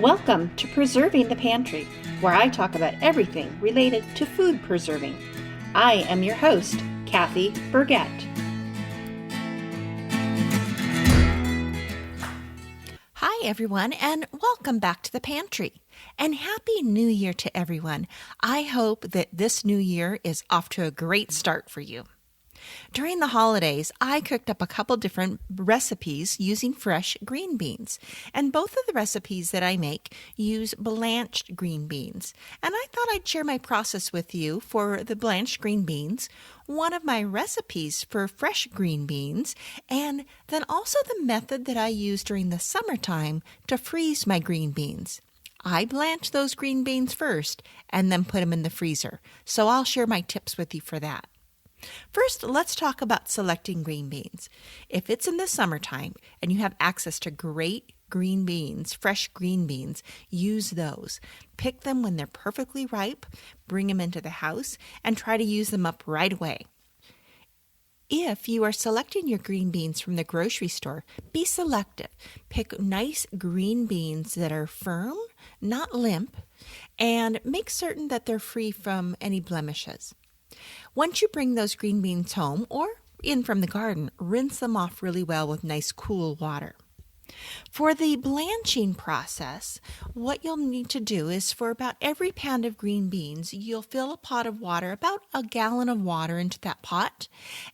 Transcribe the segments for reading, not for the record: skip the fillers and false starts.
Welcome to Preserving the Pantry, where I talk about everything related to food preserving. I am your host, Kathy Burgett. Hi, everyone, and welcome back to the pantry. And Happy New Year to everyone. I hope that this new year is off to a great start for you. During the holidays, I cooked up a couple different recipes using fresh green beans. And both of the recipes that I make use blanched green beans. And I thought I'd share my process with you for the blanched green beans, one of my recipes for fresh green beans, and then also the method that I use during the summertime to freeze my green beans. I blanch those green beans first and then put them in the freezer. So I'll share my tips with you for that. First, let's talk about selecting green beans. If it's in the summertime and you have access to great green beans, fresh green beans, use those. Pick them when they're perfectly ripe, bring them into the house, and try to use them up right away. If you are selecting your green beans from the grocery store, be selective. Pick nice green beans that are firm, not limp, and make certain that they're free from any blemishes. Once you bring those green beans home or in from the garden, rinse them off really well with nice cool water. For the blanching process, what you'll need to do is for about every pound of green beans, you'll fill a pot of water, about a gallon of water into that pot,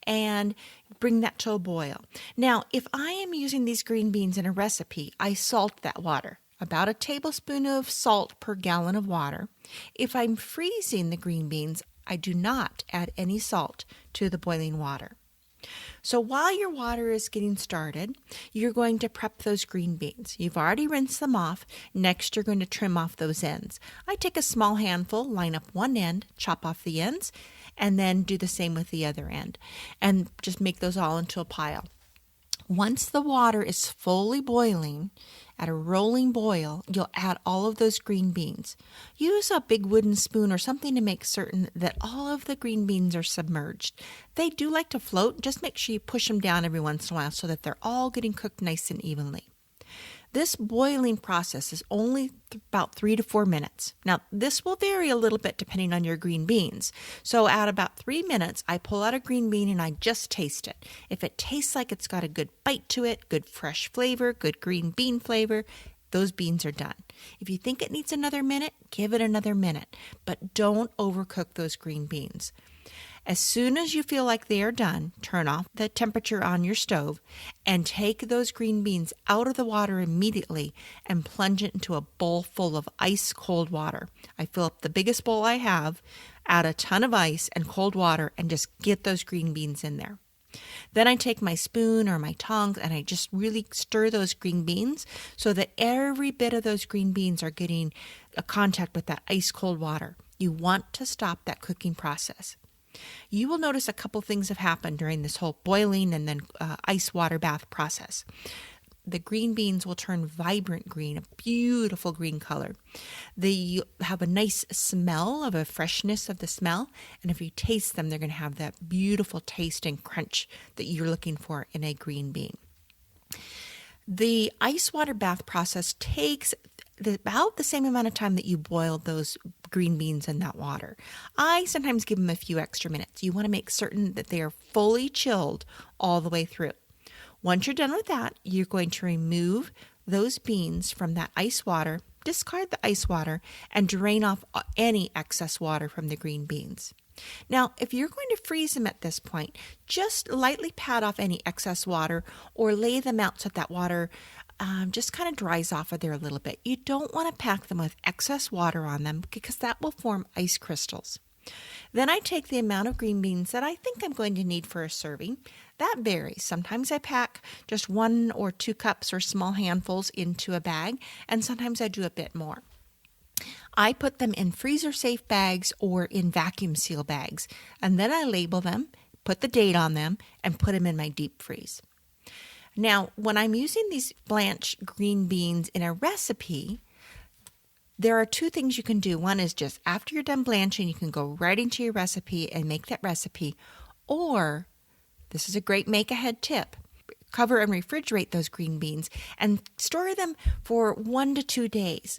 and bring that to a boil. Now, if I am using these green beans in a recipe, I salt that water. About a tablespoon of salt per gallon of water. If I'm freezing the green beans, I do not add any salt to the boiling water. So while your water is getting started, you're going to prep those green beans. You've already rinsed them off. Next, you're going to trim off those ends. I take a small handful, line up one end, chop off the ends, and then do the same with the other end. And just make those all into a pile. Once the water is fully boiling, at a rolling boil, you'll add all of those green beans. Use a big wooden spoon or something to make certain that all of the green beans are submerged. They do like to float. Just make sure you push them down every once in a while so that they're all getting cooked nice and evenly. This boiling process is only about 3 to 4 minutes. Now, this will vary a little bit depending on your green beans. So at about 3 minutes, I pull out a green bean and I just taste it. If it tastes like it's got a good bite to it, good fresh flavor, good green bean flavor, those beans are done. If you think it needs another minute, give it another minute. But don't overcook those green beans. As soon as you feel like they are done, turn off the temperature on your stove and take those green beans out of the water immediately and plunge it into a bowl full of ice cold water. I fill up the biggest bowl I have, add a ton of ice and cold water, and just get those green beans in there. Then I take my spoon or my tongs and I just really stir those green beans so that every bit of those green beans are getting a contact with that ice cold water. You want to stop that cooking process. You will notice a couple things have happened during this whole boiling and then ice water bath process. The green beans will turn vibrant green, a beautiful green color. They have a nice smell of a freshness of the smell. And if you taste them, they're going to have that beautiful taste and crunch that you're looking for in a green bean. The ice water bath process takes about the same amount of time that you boiled those green beans in that water. I sometimes give them a few extra minutes. You want to make certain that they are fully chilled all the way through. Once you're done with that, you're going to remove those beans from that ice water, discard the ice water, and drain off any excess water from the green beans. Now, if you're going to freeze them at this point, just lightly pat off any excess water or lay them out so that water just kind of dries off of there a little bit. You don't want to pack them with excess water on them because that will form ice crystals. Then I take the amount of green beans that I think I'm going to need for a serving. That varies. Sometimes I pack just 1 or 2 cups or small handfuls into a bag, and sometimes I do a bit more. I put them in freezer-safe bags or in vacuum seal bags, and then I label them, put the date on them, and put them in my deep freeze. Now, when I'm using these blanched green beans in a recipe, there are 2 things you can do. One is just after you're done blanching, you can go right into your recipe and make that recipe. Or, this is a great make-ahead tip, cover and refrigerate those green beans and store them for 1 to 2 days.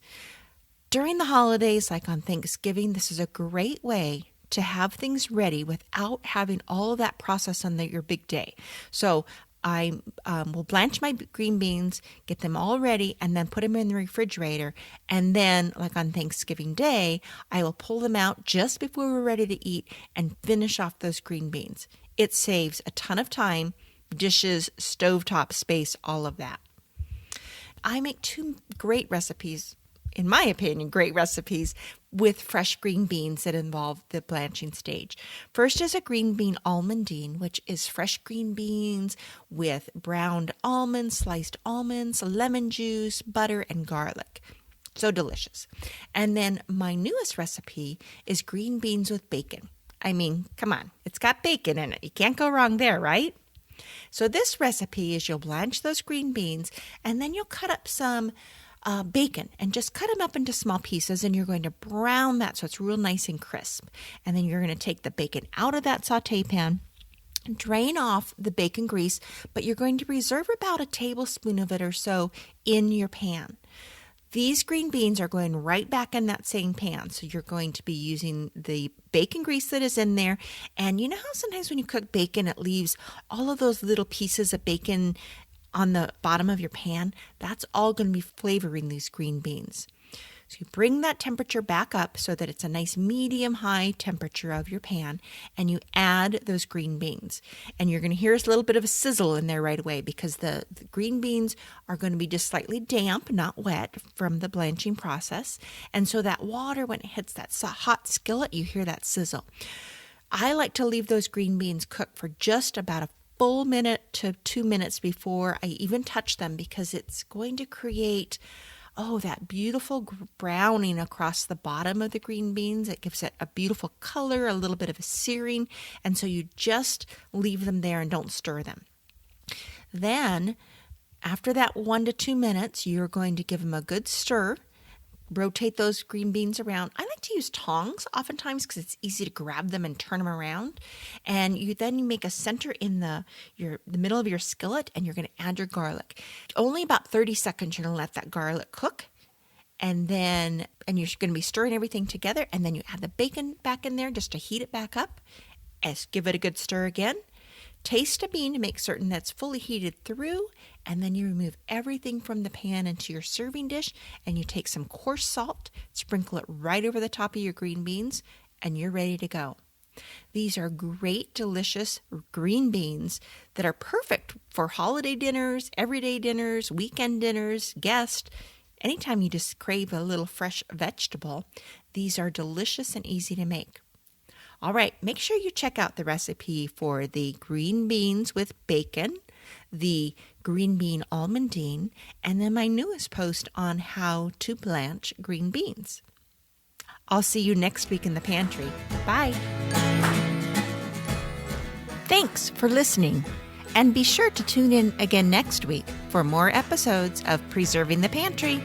During the holidays, like on Thanksgiving, this is a great way to have things ready without having all of that process on your big day. So I will blanch my green beans, get them all ready, and then put them in the refrigerator. And then, like on Thanksgiving Day, I will pull them out just before we're ready to eat and finish off those green beans. It saves a ton of time, dishes, stovetop space, all of that. I make 2 great recipes, in my opinion, great recipes with fresh green beans that involve the blanching stage. First is a green bean almondine, which is fresh green beans with browned almonds, sliced almonds, lemon juice, butter, and garlic. So delicious. And then my newest recipe is green beans with bacon. I mean, come on, it's got bacon in it. You can't go wrong there, right? So this recipe is you'll blanch those green beans and then you'll cut up some bacon and just cut them up into small pieces, and you're going to brown that so it's real nice and crisp. And then you're going to take the bacon out of that saute pan, drain off the bacon grease, but you're going to reserve about a tablespoon of it or so in your pan. These green beans are going right back in that same pan. So you're going to be using the bacon grease that is in there. And you know how sometimes when you cook bacon, it leaves all of those little pieces of bacon on the bottom of your pan? That's all going to be flavoring these green beans. So you bring that temperature back up so that it's a nice medium-high temperature of your pan, and you add those green beans. And you're going to hear a little bit of a sizzle in there right away because the green beans are going to be just slightly damp, not wet, from the blanching process. And so that water, when it hits that hot skillet, you hear that sizzle. I like to leave those green beans cook for just about a full minute to 2 minutes before I even touch them, because it's going to create that beautiful browning across the bottom of the green beans. It gives it a beautiful color, a little bit of a searing, and so you just leave them there and don't stir them. Then, after that 1 to 2 minutes, you're going to give them a good stir. Rotate those green beans around. I like to use tongs oftentimes because it's easy to grab them and turn them around. And you make a center in the middle of your skillet, and you're going to add your garlic. Only about 30 seconds you're going to let that garlic cook. And you're going to be stirring everything together, and then you add the bacon back in there just to heat it back up. Give it a good stir again. Taste a bean to make certain that's fully heated through, and then you remove everything from the pan into your serving dish, and you take some coarse salt, sprinkle it right over the top of your green beans, and you're ready to go. These are great, delicious green beans that are perfect for holiday dinners, everyday dinners, weekend dinners, guests. Anytime you just crave a little fresh vegetable, these are delicious and easy to make. All right, make sure you check out the recipe for the green beans with bacon, the green bean almondine, and then my newest post on how to blanch green beans. I'll see you next week in the pantry. Bye. Thanks for listening, and be sure to tune in again next week for more episodes of Preserving the Pantry.